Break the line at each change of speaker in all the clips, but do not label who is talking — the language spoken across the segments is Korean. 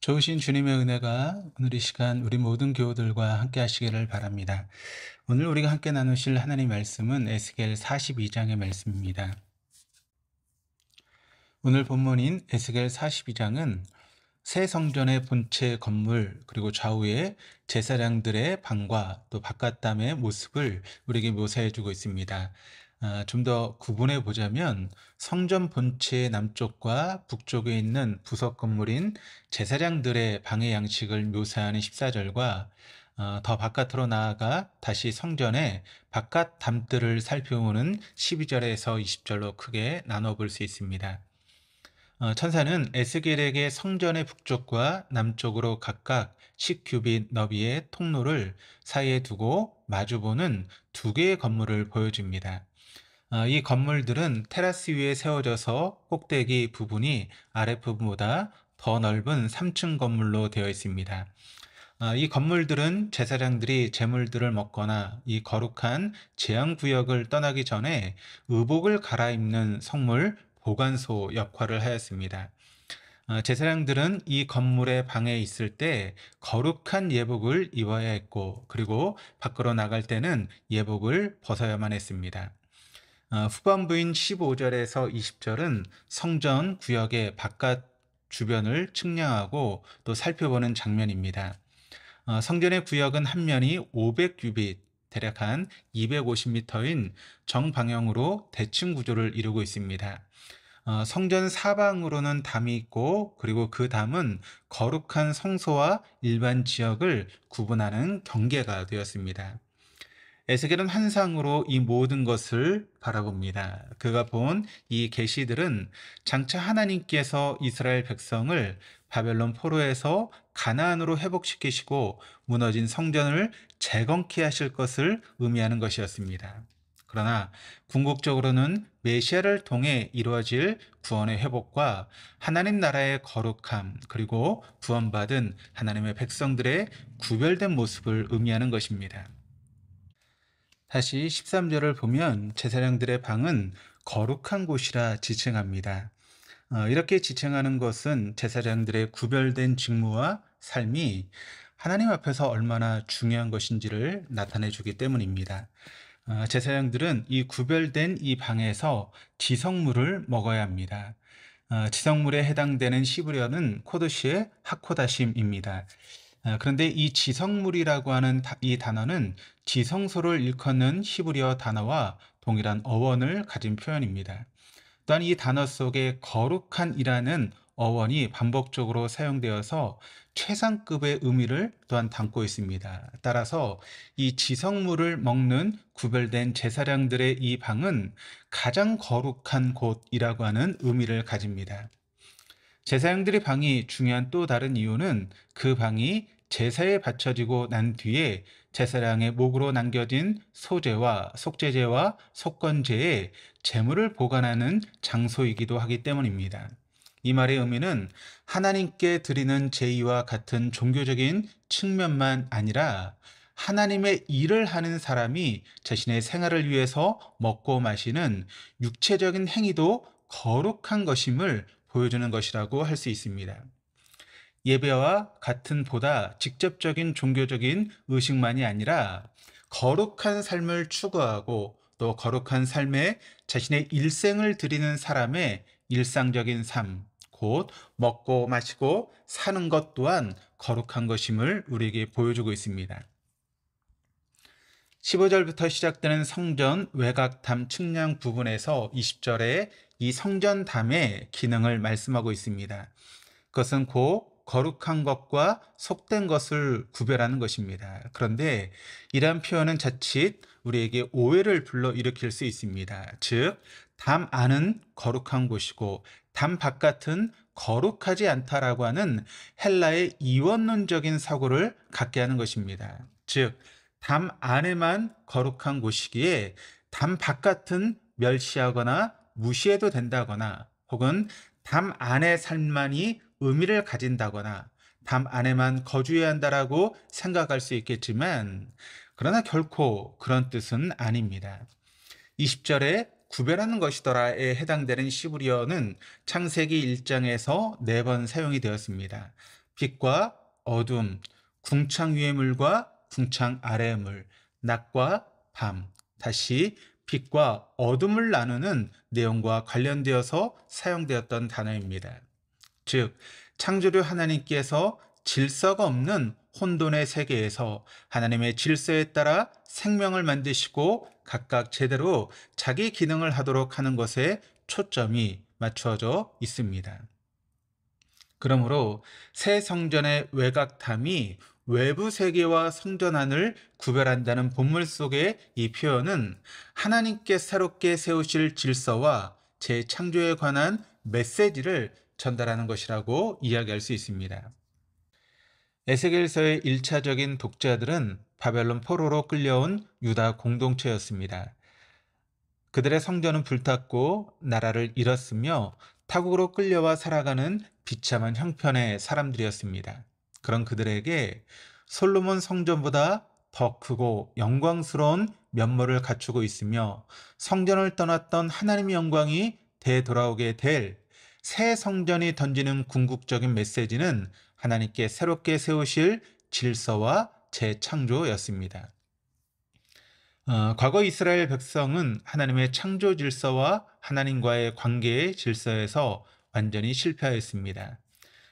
좋으신 주님의 은혜가 오늘 이 시간 우리 모든 교우들과 함께 하시기를 바랍니다. 오늘 우리가 함께 나누실 하나님 말씀은 에스겔 42장의 말씀입니다. 오늘 본문인 에스겔 42장은 새 성전의 본체 건물 그리고 좌우에 제사장들의 방과 또 바깥담의 모습을 우리에게 묘사해 주고 있습니다. 좀 더 구분해 보자면 성전 본체의 남쪽과 북쪽에 있는 부석 건물인 제사장들의 방의 양식을 묘사하는 14절과 더 바깥으로 나아가 다시 성전의 바깥 담들을 살펴보는 12절에서 20절로 크게 나눠 볼 수 있습니다. 천사는 에스겔에게 성전의 북쪽과 남쪽으로 각각 10규빗 너비의 통로를 사이에 두고 마주보는 두 개의 건물을 보여줍니다. 이 건물들은 테라스 위에 세워져서 꼭대기 부분이 아랫부분보다 더 넓은 3층 건물로 되어 있습니다. 이 건물들은 제사장들이 제물들을 먹거나 이 거룩한 제한구역을 떠나기 전에 의복을 갈아입는 성물 보관소 역할을 하였습니다. 제사장들은 이 건물의 방에 있을 때 거룩한 예복을 입어야 했고, 그리고 밖으로 나갈 때는 예복을 벗어야만 했습니다. 후반부인 15절에서 20절은 성전 구역의 바깥 주변을 측량하고 또 살펴보는 장면입니다. 성전의 구역은 한 면이 500규빗, 대략 한 250m인 정방향으로 대칭 구조를 이루고 있습니다. 성전 사방으로는 담이 있고, 그리고 그 담은 거룩한 성소와 일반 지역을 구분하는 경계가 되었습니다. 에스겔은 환상으로 이 모든 것을 바라봅니다. 그가 본 이 계시들은 장차 하나님께서 이스라엘 백성을 바벨론 포로에서 가나안으로 회복시키시고 무너진 성전을 재건케 하실 것을 의미하는 것이었습니다. 그러나 궁극적으로는 메시아를 통해 이루어질 구원의 회복과 하나님 나라의 거룩함, 그리고 구원받은 하나님의 백성들의 구별된 모습을 의미하는 것입니다. 다시 13절을 보면 제사장들의 방은 거룩한 곳이라 지칭합니다. 이렇게 지칭하는 것은 제사장들의 구별된 직무와 삶이 하나님 앞에서 얼마나 중요한 것인지를 나타내 주기 때문입니다. 제사장들은 이 구별된 이 방에서 지성물을 먹어야 합니다. 지성물에 해당되는 시브려는 코드시의 하코다심입니다. 그런데 이 지성물이라고 하는 이 단어는 지성소를 일컫는 히브리어 단어와 동일한 어원을 가진 표현입니다. 또한 이 단어 속에 거룩한이라는 어원이 반복적으로 사용되어서 최상급의 의미를 또한 담고 있습니다. 따라서 이 지성물을 먹는 구별된 제사장들의 이 방은 가장 거룩한 곳이라고 하는 의미를 가집니다. 제사장들의 방이 중요한 또 다른 이유는 그 방이 제사에 바쳐지고 난 뒤에 제사장의 목으로 남겨진 소제와 속죄제와 속건제에 제물을 보관하는 장소이기도 하기 때문입니다. 이 말의 의미는 하나님께 드리는 제의와 같은 종교적인 측면만 아니라 하나님의 일을 하는 사람이 자신의 생활을 위해서 먹고 마시는 육체적인 행위도 거룩한 것임을 보여주는 것이라고 할 수 있습니다. 예배와 같은 보다 직접적인 종교적인 의식만이 아니라 거룩한 삶을 추구하고 또 거룩한 삶에 자신의 일생을 드리는 사람의 일상적인 삶, 곧 먹고 마시고 사는 것 또한 거룩한 것임을 우리에게 보여주고 있습니다. 15절부터 시작되는 성전 외곽담 측량 부분에서 20절에 이 성전담의 기능을 말씀하고 있습니다. 그것은 곧 거룩한 것과 속된 것을 구별하는 것입니다. 그런데 이러한 표현은 자칫 우리에게 오해를 불러일으킬 수 있습니다. 즉, 담 안은 거룩한 곳이고 담 바깥은 거룩하지 않다라고 하는 헬라의 이원론적인 사고를 갖게 하는 것입니다. 즉, 담 안에만 거룩한 곳이기에 담 바깥은 멸시하거나 무시해도 된다거나 혹은 담 안의 삶만이 의미를 가진다거나 담 안에만 거주해야 한다라고 생각할 수 있겠지만 그러나 결코 그런 뜻은 아닙니다. 20절에 구별하는 것이더라에 해당되는 시브리어는 창세기 1장에서 4번 사용이 되었습니다. 빛과 어둠, 궁창 위의 물과 궁창 아래의 물, 낮과 밤, 다시 빛과 어둠을 나누는 내용과 관련되어서 사용되었던 단어입니다. 즉, 창조주 하나님께서 질서가 없는 혼돈의 세계에서 하나님의 질서에 따라 생명을 만드시고 각각 제대로 자기 기능을 하도록 하는 것에 초점이 맞추어져 있습니다. 그러므로 새 성전의 외곽담이 외부 세계와 성전 안을 구별한다는 본문 속의 이 표현은 하나님께 새롭게 세우실 질서와 재창조에 관한 메시지를 전달하는 것이라고 이야기할 수 있습니다. 에스겔서의 1차적인 독자들은 바벨론 포로로 끌려온 유다 공동체였습니다. 그들의 성전은 불탔고 나라를 잃었으며 타국으로 끌려와 살아가는 비참한 형편의 사람들이었습니다. 그런 그들에게 솔로몬 성전보다 더 크고 영광스러운 면모를 갖추고 있으며 성전을 떠났던 하나님의 영광이 되돌아오게 될 새 성전이 던지는 궁극적인 메시지는 하나님께 새롭게 세우실 질서와 재창조였습니다. 과거 이스라엘 백성은 하나님의 창조 질서와 하나님과의 관계의 질서에서 완전히 실패하였습니다.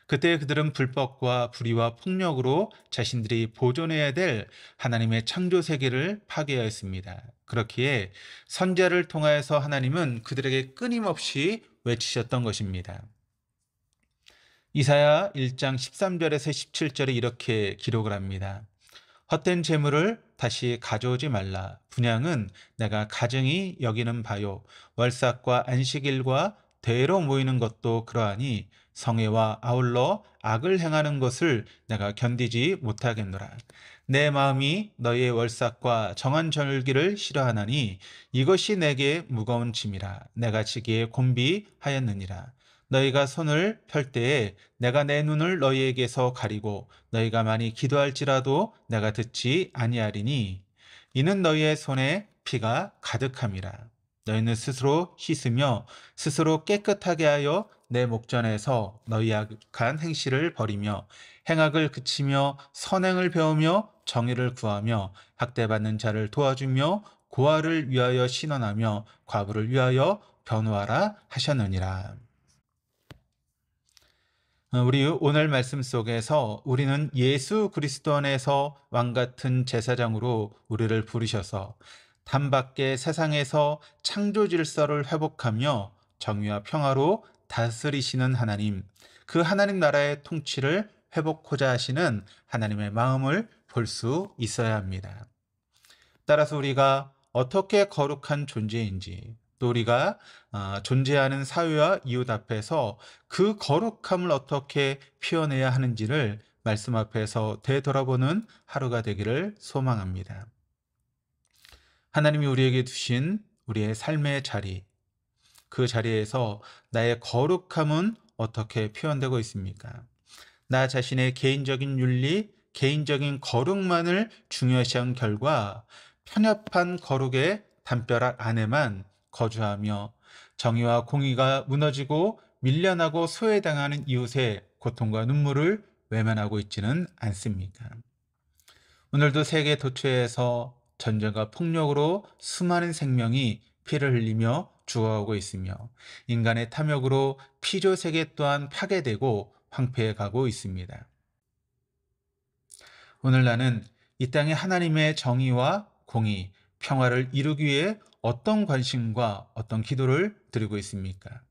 그때 그들은 불법과 불의와 폭력으로 자신들이 보존해야 될 하나님의 창조 세계를 파괴하였습니다. 그렇기에 선지자를 통하여서 하나님은 그들에게 끊임없이 외치셨던 것입니다. 이사야 1장 13절에서 17절에 이렇게 기록을 합니다. 헛된 재물을 다시 가져오지 말라. 분향은 내가 가증히 여기는 바요. 월삭과 안식일과 대회로 모이는 것도 그러하니 성회와 아울러 악을 행하는 것을 내가 견디지 못하겠노라. 내 마음이 너희의 월삭과 정한 절기를 싫어하나니 이것이 내게 무거운 짐이라. 내가 지기에 곤비하였느니라. 너희가 손을 펼 때에 내가 내 눈을 너희에게서 가리고 너희가 많이 기도할지라도 내가 듣지 아니하리니 이는 너희의 손에 피가 가득함이라. 너희는 스스로 씻으며 스스로 깨끗하게 하여 내 목전에서 너희 악한 행실을 버리며 행악을 그치며 선행을 배우며 정의를 구하며 학대받는 자를 도와주며 고아를 위하여 신원하며 과부를 위하여 변호하라 하셨느니라. 우리 오늘 말씀 속에서 우리는 예수 그리스도 안에서 왕같은 제사장으로 우리를 부르셔서 단밖에 세상에서 창조 질서를 회복하며 정의와 평화로 다스리시는 하나님, 그 하나님 나라의 통치를 회복하고자 하시는 하나님의 마음을 볼 수 있어야 합니다. 따라서 우리가 어떻게 거룩한 존재인지, 또 우리가 존재하는 사회와 이웃 앞에서 그 거룩함을 어떻게 표현해야 하는지를 말씀 앞에서 되돌아보는 하루가 되기를 소망합니다. 하나님이 우리에게 두신 우리의 삶의 자리, 그 자리에서 나의 거룩함은 어떻게 표현되고 있습니까? 나 자신의 개인적인 윤리, 개인적인 거룩만을 중요시한 결과 편협한 거룩의 담벼락 안에만 거주하며 정의와 공의가 무너지고 밀려나고 소외당하는 이웃의 고통과 눈물을 외면하고 있지는 않습니까? 오늘도 세계 도처에서 전쟁과 폭력으로 수많은 생명이 피를 흘리며 죽어가고 있으며 인간의 탐욕으로 피조 세계 또한 파괴되고 황폐해 가고 있습니다. 오늘 나는 이 땅에 하나님의 정의와 공의, 평화를 이루기 위해 어떤 관심과 어떤 기도를 드리고 있습니까?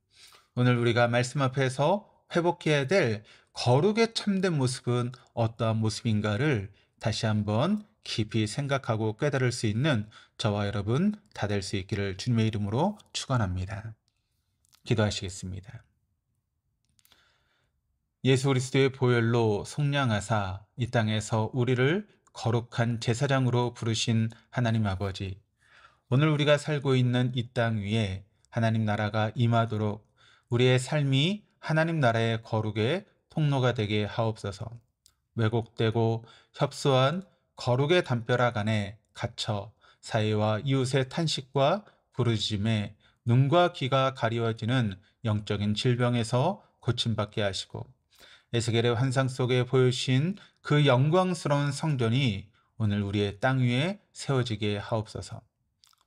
오늘 우리가 말씀 앞에서 회복해야 될 거룩의 참된 모습은 어떠한 모습인가를 다시 한번 깊이 생각하고 깨달을 수 있는 저와 여러분 다 될 수 있기를 주님의 이름으로 축원합니다. 기도하시겠습니다. 예수 그리스도의 보혈로 속량하사 이 땅에서 우리를 거룩한 제사장으로 부르신 하나님 아버지, 오늘 우리가 살고 있는 이 땅 위에 하나님 나라가 임하도록 우리의 삶이 하나님 나라의 거룩의 통로가 되게 하옵소서. 왜곡되고 협소한 거룩의 담벼락 안에 갇혀 사회와 이웃의 탄식과 부르짖음에 눈과 귀가 가리워지는 영적인 질병에서 고침받게 하시고 에스겔의 환상 속에 보여주신 그 영광스러운 성전이 오늘 우리의 땅 위에 세워지게 하옵소서.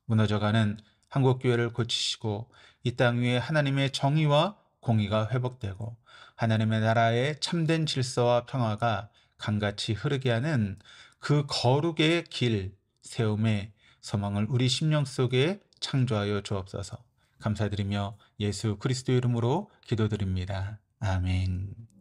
무너져가는 한국교회를 고치시고 이 땅 위에 하나님의 정의와 공의가 회복되고 하나님의 나라의 참된 질서와 평화가 강같이 흐르게 하는 그 거룩의 길 세움의 소망을 우리 심령 속에 창조하여 주옵소서. 감사드리며 예수 그리스도 이름으로 기도드립니다. 아멘.